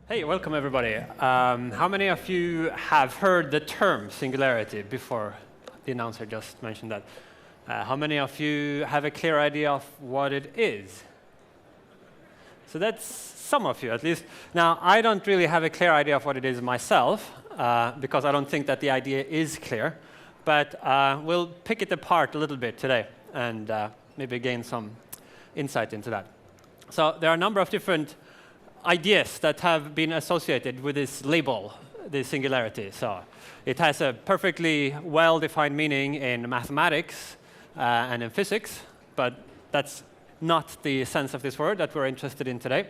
Hey, welcome everybody. How many of you have heard the term singularity before? The announcer just mentioned that. How many of you have a clear idea of what it is? So that's some of you, at least. Now, I don't really have a clear idea of what it is myself, because I don't think that the idea is clear. But we'll pick it apart a little bit today and maybe gain some insight into that. So there are a number of different ideas that have been associated with this label, the singularity. So it has a perfectly well-defined meaning in mathematics and in physics, but that's not the sense of this word that we're interested in today.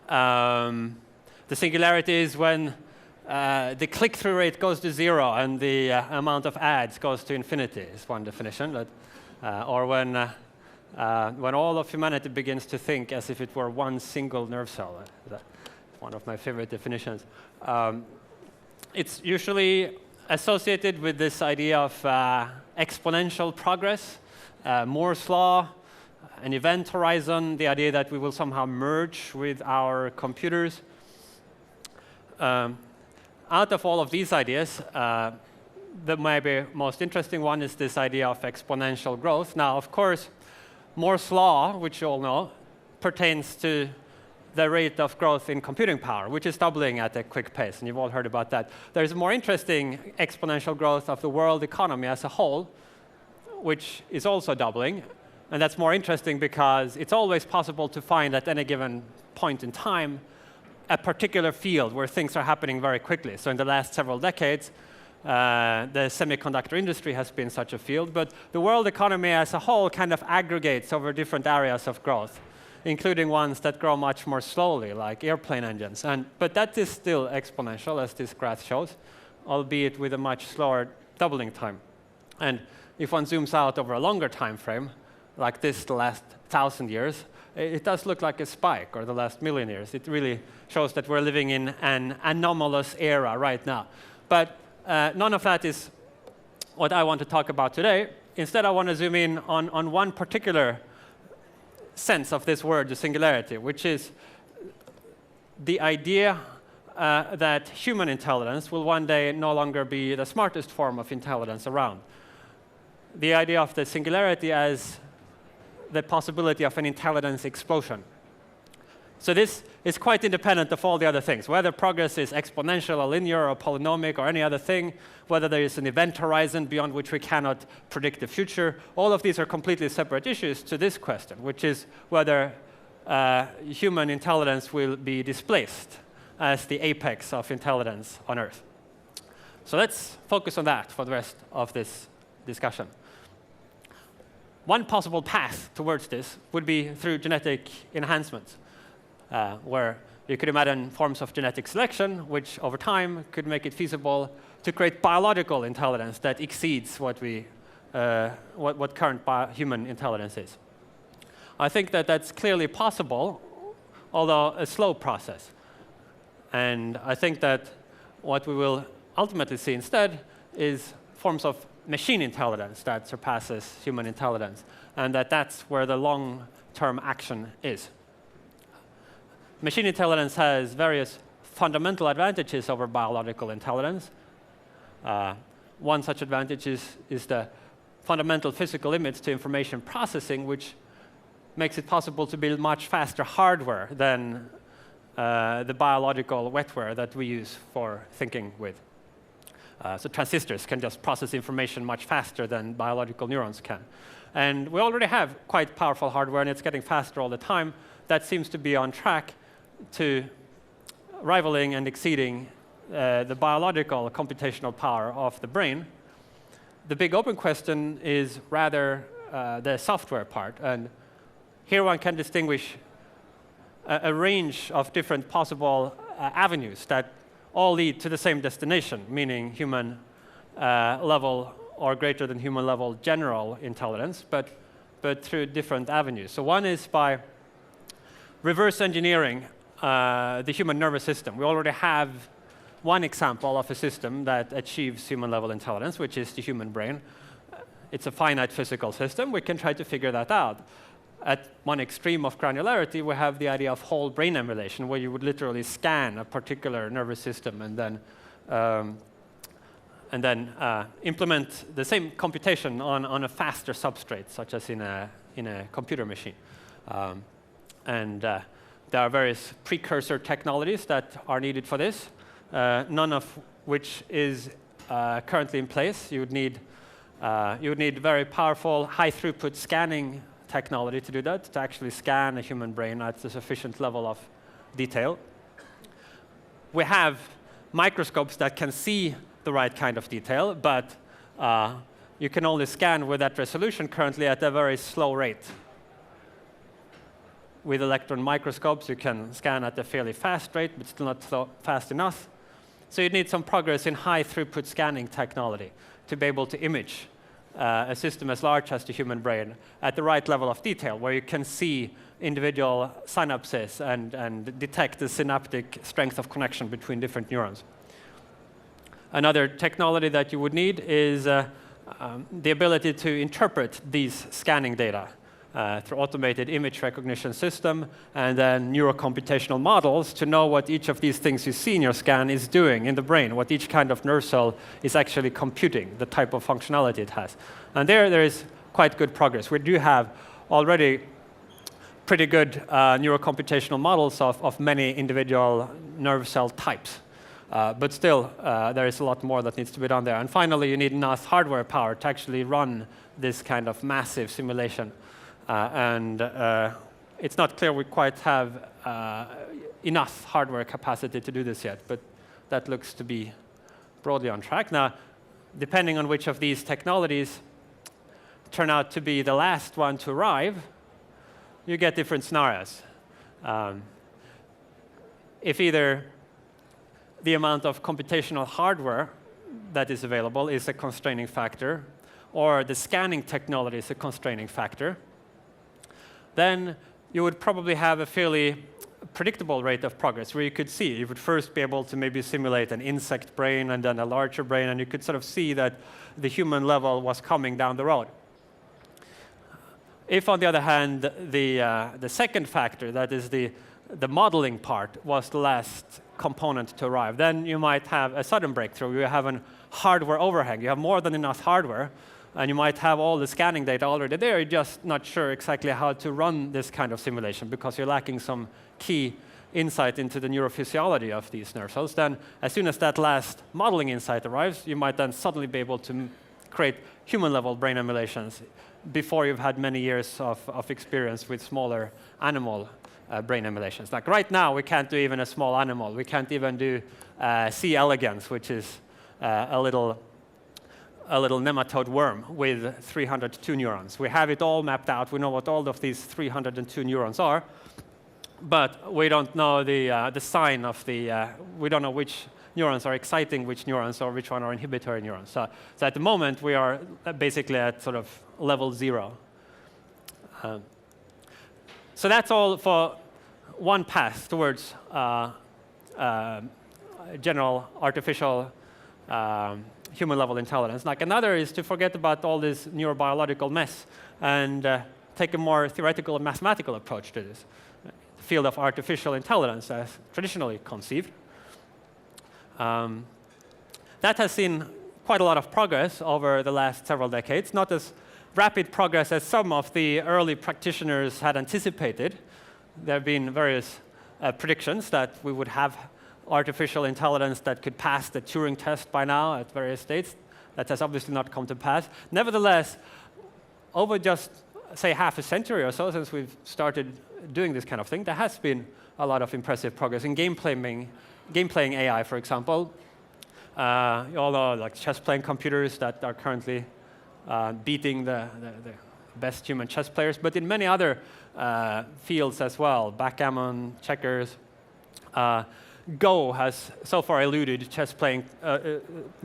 The singularity is when the click-through rate goes to 0 and the amount of ads goes to infinity, is one definition. Or when all of humanity begins to think as if it were one single nerve cell. That's one of my favorite definitions. It's usually associated with this idea of exponential progress, Moore's law, an event horizon, the idea that we will somehow merge with our computers. Out of all of these ideas, the maybe most interesting one is this idea of exponential growth. Now, of course, Moore's law, which you all know, pertains to the rate of growth in computing power, which is doubling at a quick pace, and you've all heard about that. There's a more interesting exponential growth of the world economy as a whole, which is also doubling, and that's more interesting because it's always possible to find at any given point in time a particular field where things are happening very quickly. So in the last several decades, the semiconductor industry has been such a field, but the world economy as a whole kind of aggregates over different areas of growth, including ones that grow much more slowly, like airplane engines. But that is still exponential, as this graph shows, albeit with a much slower doubling time. And if one zooms out over a longer time frame, like this, the last 1,000 years, it does look like a spike, or the last 1,000,000 years. It really shows that we're living in an anomalous era right now. But none of that is what I want to talk about today. Instead, I want to zoom in on one particular sense of this word, the singularity, which is the idea that human intelligence will one day no longer be the smartest form of intelligence around. The idea of the singularity as the possibility of an intelligence explosion. So this is quite independent of all the other things, whether progress is exponential or linear or polynomic or any other thing, whether there is an event horizon beyond which we cannot predict the future. All of these are completely separate issues to this question, which is whether human intelligence will be displaced as the apex of intelligence on Earth. So let's focus on that for the rest of this discussion. One possible path towards this would be through genetic enhancement. Where you could imagine forms of genetic selection, which over time could make it feasible to create biological intelligence that exceeds what current human intelligence is. I think that that's clearly possible, although a slow process. And I think that what we will ultimately see instead is forms of machine intelligence that surpasses human intelligence, and that's where the long-term action is. Machine intelligence has various fundamental advantages over biological intelligence. One such advantage is the fundamental physical limits to information processing, which makes it possible to build much faster hardware than the biological wetware that we use for thinking with. So transistors can just process information much faster than biological neurons can. And we already have quite powerful hardware, and it's getting faster all the time. That seems to be on track to rivaling and exceeding the biological computational power of the brain. The big open question is rather the software part. And here one can distinguish a range of different possible avenues that all lead to the same destination, meaning human level or greater than human level general intelligence, but through different avenues. So one is by reverse engineering the human nervous system. We already have one example of a system that achieves human-level intelligence, which is the human brain. It's a finite physical system. We can try to figure that out. at one extreme of granularity, we have the idea of whole brain emulation, where you would literally scan a particular nervous system and then implement the same computation on a faster substrate, such as in a computer machine. There are various precursor technologies that are needed for this, none of which is currently in place. You would need very powerful, high-throughput scanning technology to do that, to actually scan a human brain at a sufficient level of detail. We have microscopes that can see the right kind of detail, but you can only scan with that resolution currently at a very slow rate. With electron microscopes, you can scan at a fairly fast rate, but still not fast enough. So you need some progress in high-throughput scanning technology to be able to image a system as large as the human brain at the right level of detail, where you can see individual synapses and detect the synaptic strength of connection between different neurons. Another technology that you would need is the ability to interpret these scanning data through automated image recognition system and then neurocomputational models to know what each of these things you see in your scan is doing in the brain, what each kind of nerve cell is actually computing, the type of functionality it has. And there is quite good progress. We do have already pretty good neurocomputational models of many individual nerve cell types. But still, there is a lot more that needs to be done there. And finally, you need enough hardware power to actually run this kind of massive simulation. It's not clear we quite have enough hardware capacity to do this yet, but that looks to be broadly on track. Now, depending on which of these technologies turn out to be the last one to arrive, you get different scenarios. If either the amount of computational hardware that is available is a constraining factor, or the scanning technology is a constraining factor, then you would probably have a fairly predictable rate of progress, where you could see, you would first be able to maybe simulate an insect brain and then a larger brain, and you could sort of see that the human level was coming down the road. If, on the other hand, the second factor, that is the modeling part, was the last component to arrive, then you might have a sudden breakthrough. You have a hardware overhang. You have more than enough hardware, and you might have all the scanning data already there. You're just not sure exactly how to run this kind of simulation because you're lacking some key insight into the neurophysiology of these nerve cells. Then, as soon as that last modeling insight arrives, you might then suddenly be able to create human-level brain emulations before you've had many years of experience with smaller animal brain emulations. Like right now, we can't do even a small animal. We can't even do C. elegans, which is a little nematode worm with 302 neurons. We have it all mapped out. We know what all of these 302 neurons are, but we don't know the sign of the, we don't know which neurons are exciting which neurons or which one are inhibitory neurons. So at the moment, we are basically at sort of level 0. So that's all for one path towards general artificial human-level intelligence. Like another is to forget about all this neurobiological mess and take a more theoretical and mathematical approach to this. The field of artificial intelligence as traditionally conceived. That has seen quite a lot of progress over the last several decades, not as rapid progress as some of the early practitioners had anticipated. There have been various predictions that we would have artificial intelligence that could pass the Turing test by now at various states. That has obviously not come to pass. Nevertheless, over just, say, half a century or so since we've started doing this kind of thing, there has been a lot of impressive progress in game-playing AI, for example. You all know like chess-playing computers that are currently beating the best human chess players, but in many other fields as well, backgammon, checkers. Go has so far eluded chess-playing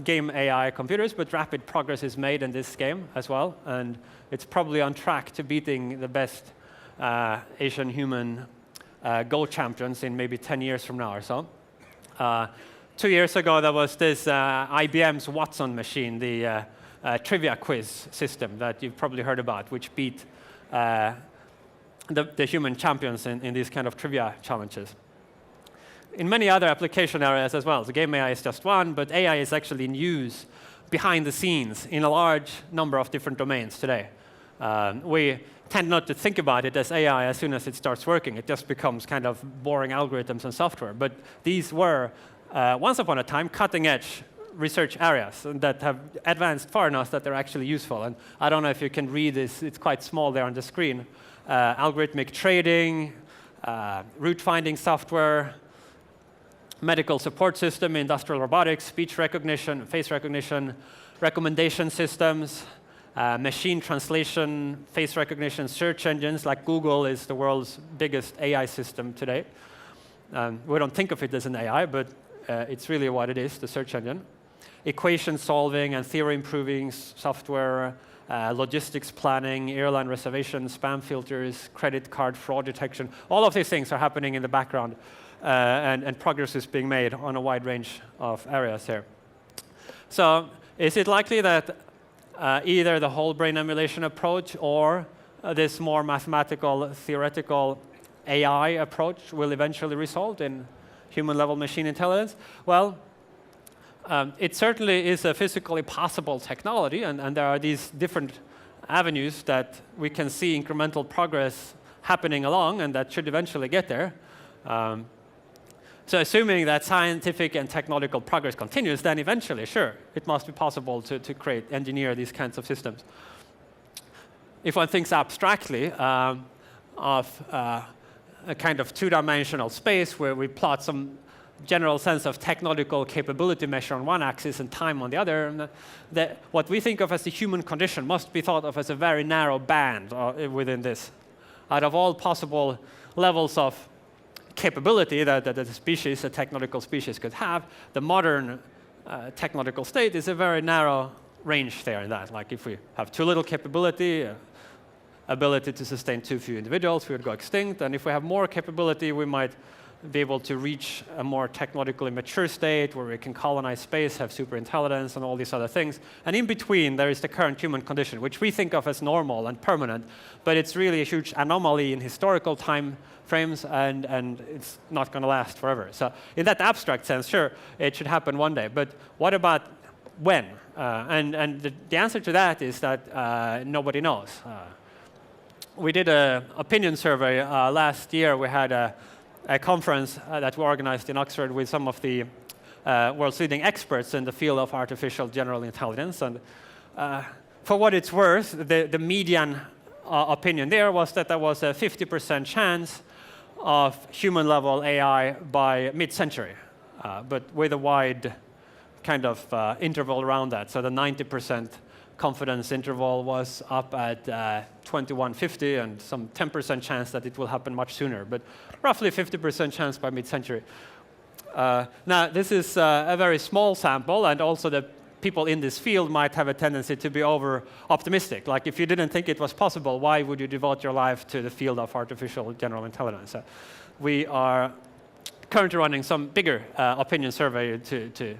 game AI computers, but rapid progress is made in this game as well, and it's probably on track to beating the best Asian human Go champions in maybe 10 years from now or so. 2 years ago, there was this IBM's Watson machine, the trivia quiz system that you've probably heard about, which beat the human champions in these kind of trivia challenges. In many other application areas as well, so game AI is just one, but AI is actually in use behind the scenes in a large number of different domains today. We tend not to think about it as AI as soon as it starts working. It just becomes kind of boring algorithms and software. But these were, once upon a time, cutting-edge research areas that have advanced far enough that they're actually useful. And I don't know if you can read this. It's quite small there on the screen. Algorithmic trading, route finding software, medical support system, industrial robotics, speech recognition, face recognition, recommendation systems, machine translation, face recognition, search engines, like Google is the world's biggest AI system today. We don't think of it as an AI, but it's really what it is, the search engine. Equation solving and theory improving software, logistics planning, airline reservations, spam filters, credit card fraud detection. All of these things are happening in the background, and progress is being made on a wide range of areas here. So is it likely that either the whole brain emulation approach or this more mathematical, theoretical AI approach will eventually result in human-level machine intelligence? Well, it certainly is a physically possible technology, and there are these different avenues that we can see incremental progress happening along, and that should eventually get there. So assuming that scientific and technological progress continues, then eventually, sure, it must be possible to engineer these kinds of systems. If one thinks abstractly of a kind of two-dimensional space where we plot some general sense of technological capability measure on one axis and time on the other, that what we think of as the human condition must be thought of as a very narrow band within this. Out of all possible levels of capability that a species, a technological species could have, the modern technological state is a very narrow range there in that. Like if we have too little capability, ability to sustain too few individuals, we would go extinct. And if we have more capability, we might be able to reach a more technologically mature state where we can colonize space, have superintelligence, and all these other things. And in between, there is the current human condition, which we think of as normal and permanent, but it's really a huge anomaly in historical time frames, and it's not going to last forever. So in that abstract sense, sure, it should happen one day. But what about when? And the answer to that is that nobody knows. We did an opinion survey last year. We had a conference that we organized in Oxford with some of the world's leading experts in the field of artificial general intelligence. And for what it's worth, the median opinion there was that there was a 50% chance of human-level AI by mid-century, but with a wide kind of interval around that. So the 90% confidence interval was up at 2150, and some 10% chance that it will happen much sooner, but roughly 50% chance by mid-century. Now, this is a very small sample, and also the people in this field might have a tendency to be over-optimistic. Like, if you didn't think it was possible, why would you devote your life to the field of artificial general intelligence? We are currently running some bigger opinion survey to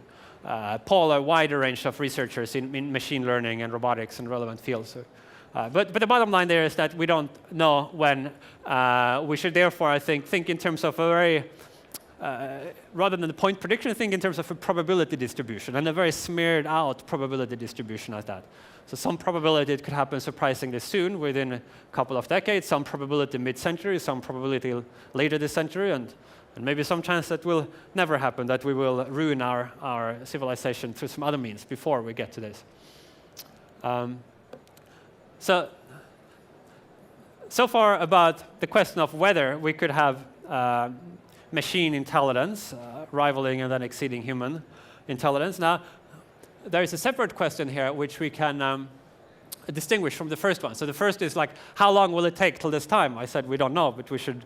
poll a wider range of researchers in machine learning and robotics and relevant fields. But the bottom line there is that we don't know when. We should therefore, I think in terms of a very, rather than the point prediction, think in terms of a probability distribution, and a very smeared out probability distribution at that. So some probability it could happen surprisingly soon, within a couple of decades, some probability mid-century, some probability later this century, and maybe some chance that will never happen, that we will ruin our civilization through some other means before we get to this. So far about the question of whether we could have machine intelligence rivaling and then exceeding human intelligence. Now, there is a separate question here which we can distinguish from the first one. So the first is like, how long will it take till this time? I said we don't know, but we should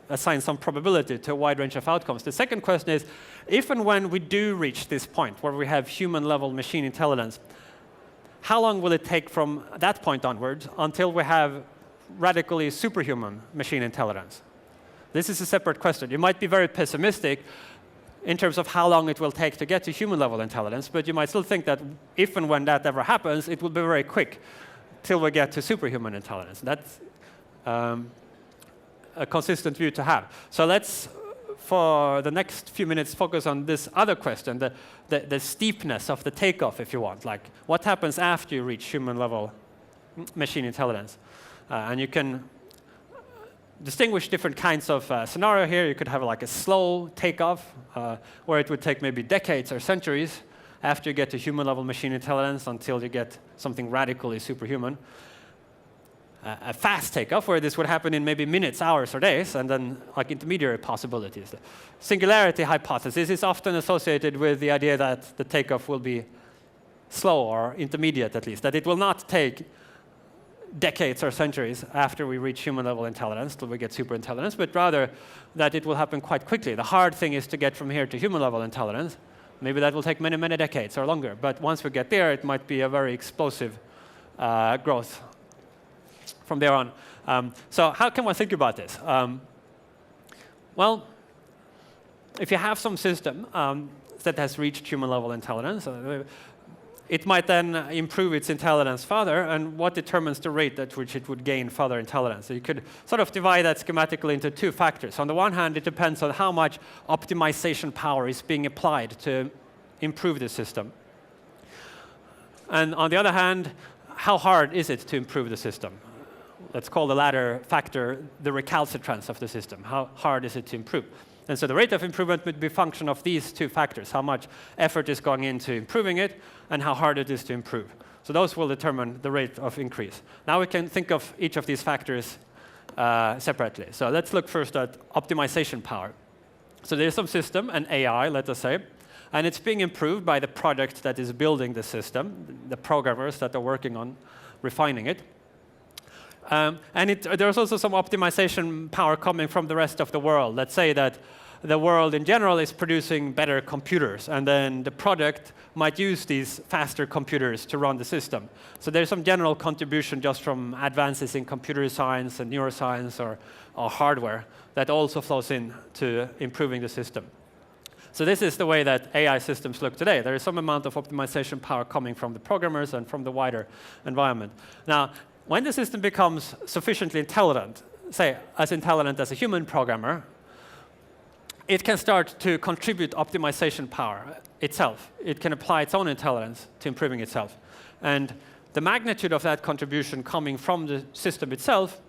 assign some probability to a wide range of outcomes. The second question is, if and when we do reach this point where we have human-level machine intelligence, how long will it take from that point onwards until we have radically superhuman machine intelligence? This is a separate question. You might be very pessimistic in terms of how long it will take to get to human-level intelligence, but you might still think that if and when that ever happens, it will be very quick till we get to superhuman intelligence. That's a consistent view to have. So let's, for the next few minutes, focus on this other question, the steepness of the takeoff, if you want. Like, what happens after you reach human-level machine intelligence? And you can distinguish different kinds of scenario here. You could have like a slow takeoff, where it would take maybe decades or centuries after you get to human-level machine intelligence until you get something radically superhuman. A fast takeoff, where this would happen in maybe minutes, hours, or days, and then like intermediary possibilities. The singularity hypothesis is often associated with the idea that the takeoff will be slow or intermediate, at least, that it will not take decades or centuries after we reach human-level intelligence till we get superintelligence, but rather that it will happen quite quickly. The hard thing is to get from here to human-level intelligence. Maybe that will take many, many decades or longer, but once we get there, it might be a very explosive growth from there on. So how can one think about this? Well, if you have some system that has reached human-level intelligence, it might then improve its intelligence further, and what determines the rate at which it would gain further intelligence? So you could sort of divide that schematically into two factors. On the one hand, it depends on how much optimization power is being applied to improve the system. And on the other hand, how hard is it to improve the system? Let's call the latter factor the recalcitrance of the system. How hard is it to improve? And so the rate of improvement would be a function of these two factors, how much effort is going into improving it and how hard it is to improve. So those will determine the rate of increase. Now we can think of each of these factors separately. So let's look first at optimization power. So there's some system, an AI, let us say, and it's being improved by the project that is building the system, the programmers that are working on refining it. And there's also some optimization power coming from the rest of the world. Let's say that the world in general is producing better computers, and then the product might use these faster computers to run the system. So there's some general contribution just from advances in computer science and neuroscience or hardware that also flows into improving the system. So this is the way that AI systems look today. There is some amount of optimization power coming from the programmers and from the wider environment. Now, when the system becomes sufficiently intelligent, say as intelligent as a human programmer, it can start to contribute optimization power itself. It can apply its own intelligence to improving itself. And the magnitude of that contribution coming from the system itself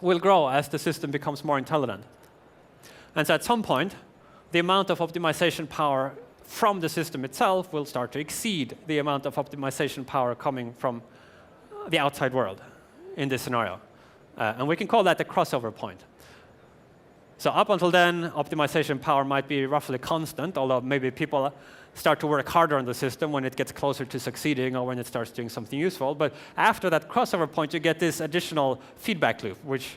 will grow as the system becomes more intelligent. And so at some point, the amount of optimization power from the system itself will start to exceed the amount of optimization power coming from the outside world in this scenario. And we can call that the crossover point. So up until then, optimization power might be roughly constant, although maybe people start to work harder on the system when it gets closer to succeeding or when it starts doing something useful. But after that crossover point, you get this additional feedback loop, which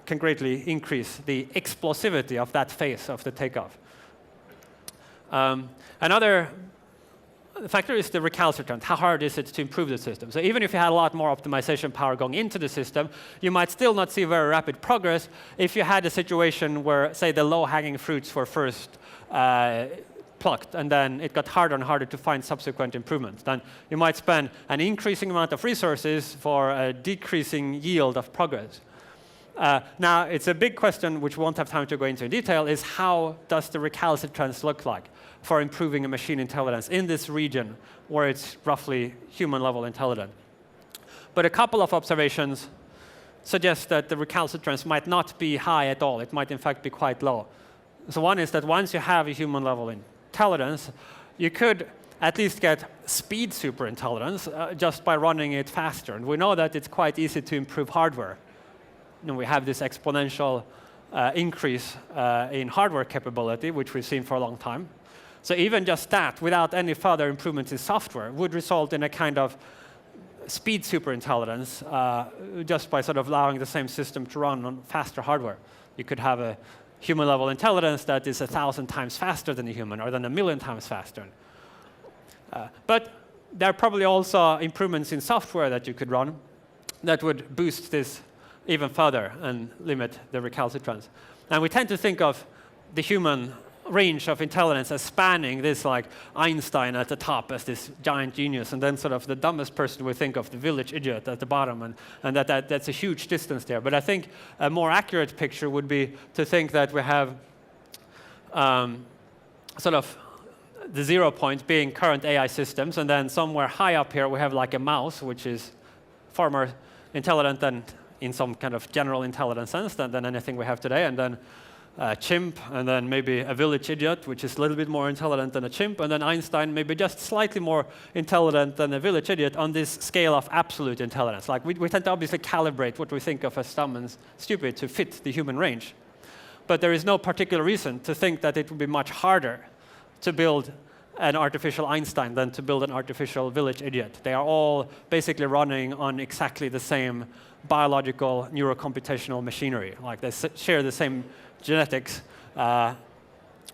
can greatly increase the explosivity of that phase of the takeoff. Another factor is the recalcitrant. How hard is it to improve the system? So even if you had a lot more optimization power going into the system, you might still not see very rapid progress if you had a situation where, say, the low-hanging fruits were first plucked, and then it got harder and harder to find subsequent improvements. Then you might spend an increasing amount of resources for a decreasing yield of progress. Now, it's a big question, which we won't have time to go into in detail, is how does the recalcitrance look like for improving a machine intelligence in this region where it's roughly human-level intelligent? But a couple of observations suggest that the recalcitrance might not be high at all. It might, in fact, be quite low. So one is that once you have a human-level intelligence, you could at least get speed superintelligence just by running it faster. And we know that it's quite easy to improve hardware. We have this exponential increase in hardware capability, which we've seen for a long time. So even just that, without any further improvements in software, would result in a kind of speed superintelligence just by sort of allowing the same system to run on faster hardware. You could have a human-level intelligence that is 1,000 times faster than a human, or than 1,000,000 times faster. But there are probably also improvements in software that you could run that would boost this even further and limit the recalcitrance. And we tend to think of the human range of intelligence as spanning this like Einstein at the top as this giant genius, and then sort of the dumbest person we think of, the village idiot at the bottom, and that's a huge distance there. But I think a more accurate picture would be to think that we have sort of the 0 point being current AI systems, and then somewhere high up here we have like a mouse, which is far more intelligent than in some kind of general intelligence sense than anything we have today, and then a chimp, and then maybe a village idiot, which is a little bit more intelligent than a chimp, and then Einstein maybe just slightly more intelligent than a village idiot on this scale of absolute intelligence. Like we tend to obviously calibrate what we think of as dumb and stupid to fit the human range. But there is no particular reason to think that it would be much harder to build an artificial Einstein than to build an artificial village idiot. They are all basically running on exactly the same biological neurocomputational machinery. Like they share the same genetics.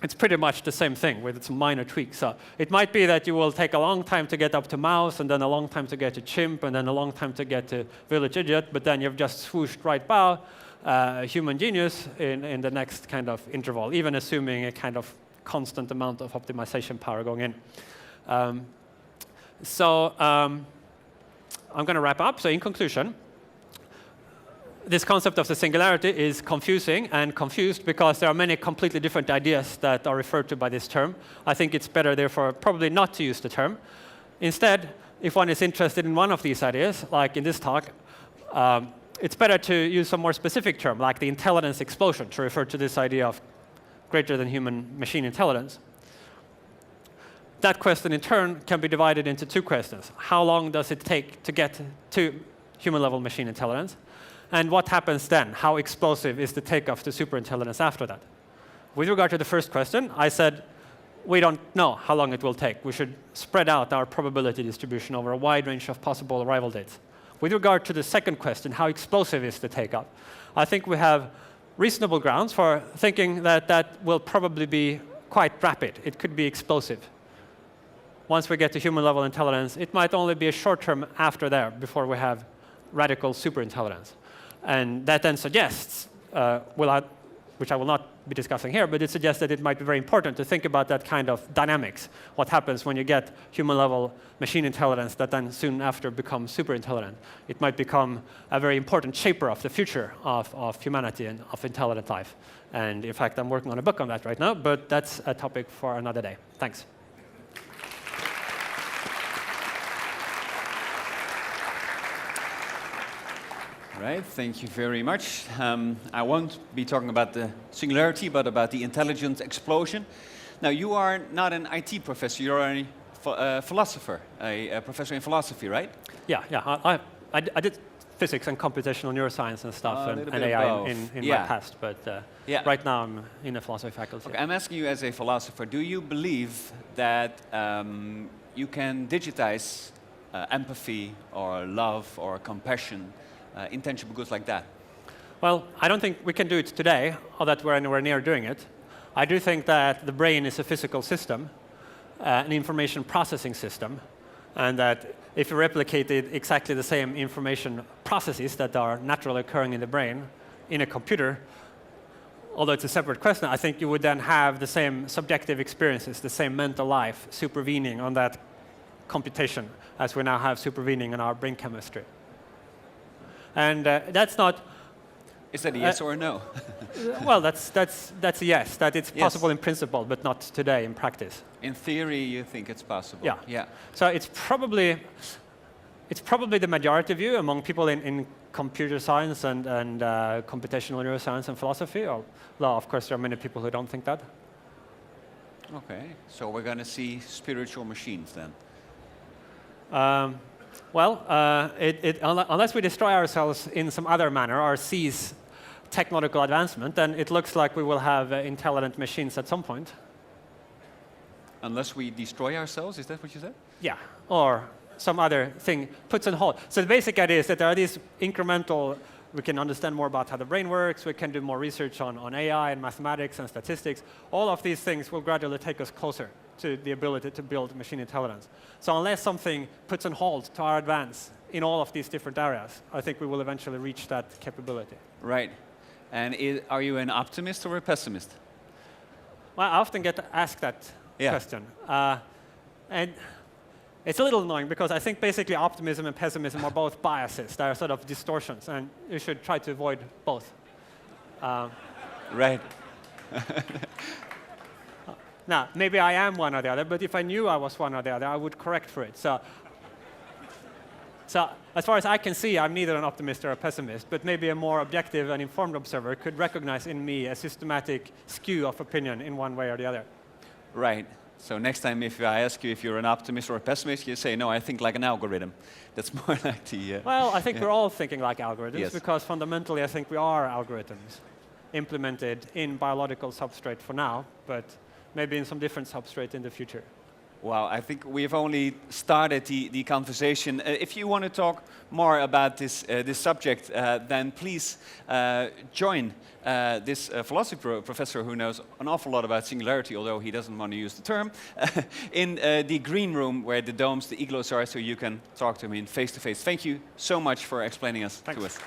It's pretty much the same thing with some minor tweaks. So it might be that you will take a long time to get up to mouse, and then a long time to get to chimp, and then a long time to get to village idiot, but then you've just swooshed right by human genius in the next kind of interval, even assuming a kind of constant amount of optimization power going in. I'm going to wrap up. So in conclusion, this concept of the singularity is confusing and confused because there are many completely different ideas that are referred to by this term. I think it's better, therefore, probably not to use the term. Instead, if one is interested in one of these ideas, like in this talk, it's better to use some more specific term, like the intelligence explosion, to refer to this idea of greater than human machine intelligence. That question, in turn, can be divided into two questions. How long does it take to get to human-level machine intelligence? And what happens then? How explosive is the takeoff to superintelligence after that? With regard to the first question, I said we don't know how long it will take. We should spread out our probability distribution over a wide range of possible arrival dates. With regard to the second question, how explosive is the takeoff? I think we have reasonable grounds for thinking that that will probably be quite rapid. It could be explosive. Once we get to human-level intelligence, it might only be a short term after there before we have radical superintelligence. And that then suggests, which I will not be discussing here, but it suggests that it might be very important to think about that kind of dynamics. What happens when you get human-level machine intelligence that then soon after becomes superintelligent? It might become a very important shaper of the future of humanity and of intelligent life. And in fact, I'm working on a book on that right now, but that's a topic for another day. Thanks. Right, thank you very much. I won't be talking about the singularity, but about the intelligence explosion. Now, you are not an IT professor, you're a philosopher, a professor in philosophy, right? Yeah. I did physics and computational neuroscience and stuff, and AI in my past, but right now I'm in the philosophy faculty. Okay, I'm asking you as a philosopher, do you believe that you can digitize empathy or love or compassion, intangible goods like that? Well, I don't think we can do it today, or that we're anywhere near doing it. I do think that the brain is a physical system, an information processing system, and that if you replicated exactly the same information processes that are naturally occurring in the brain in a computer, although it's a separate question, I think you would then have the same subjective experiences, the same mental life supervening on that computation as we now have supervening on our brain chemistry. And that's not... Is that a yes or a no? Well, that's a yes, that it's possible in principle, but not today in practice. In theory, you think it's possible? Yeah. So it's probably the majority view among people in computer science and computational neuroscience and philosophy. Although, of course, there are many people who don't think that. Okay, so we're going to see spiritual machines then? Unless we destroy ourselves in some other manner or seize technological advancement, then it looks like we will have intelligent machines at some point. Unless we destroy ourselves, is that what you said? Yeah, or some other thing puts on hold. So the basic idea is that there are these incremental, we can understand more about how the brain works, we can do more research on AI and mathematics and statistics. All of these things will gradually take us closer to the ability to build machine intelligence. So unless something puts on hold to our advance in all of these different areas, I think we will eventually reach that capability. Right. And are you an optimist or a pessimist? Well, I often get asked that question. And it's a little annoying because I think basically optimism and pessimism are both biases. They are sort of distortions, and you should try to avoid both. Right. Now, maybe I am one or the other, but if I knew I was one or the other, I would correct for it. So as far as I can see, I'm neither an optimist or a pessimist, but maybe a more objective and informed observer could recognize in me a systematic skew of opinion in one way or the other. Right. So next time if I ask you if you're an optimist or a pessimist, you say, no, I think like an algorithm. That's more like the... Well, I think we're all thinking like algorithms, Yes. because fundamentally I think we are algorithms implemented in biological substrate for now, but maybe in some different substrate in the future. Wow, I think we've only started the conversation. If you want to talk more about this subject, then please join this philosophy professor who knows an awful lot about singularity, although he doesn't want to use the term, in the green room where the domes, the igloos are, so you can talk to him in face-to-face. Thank you so much for explaining us to us.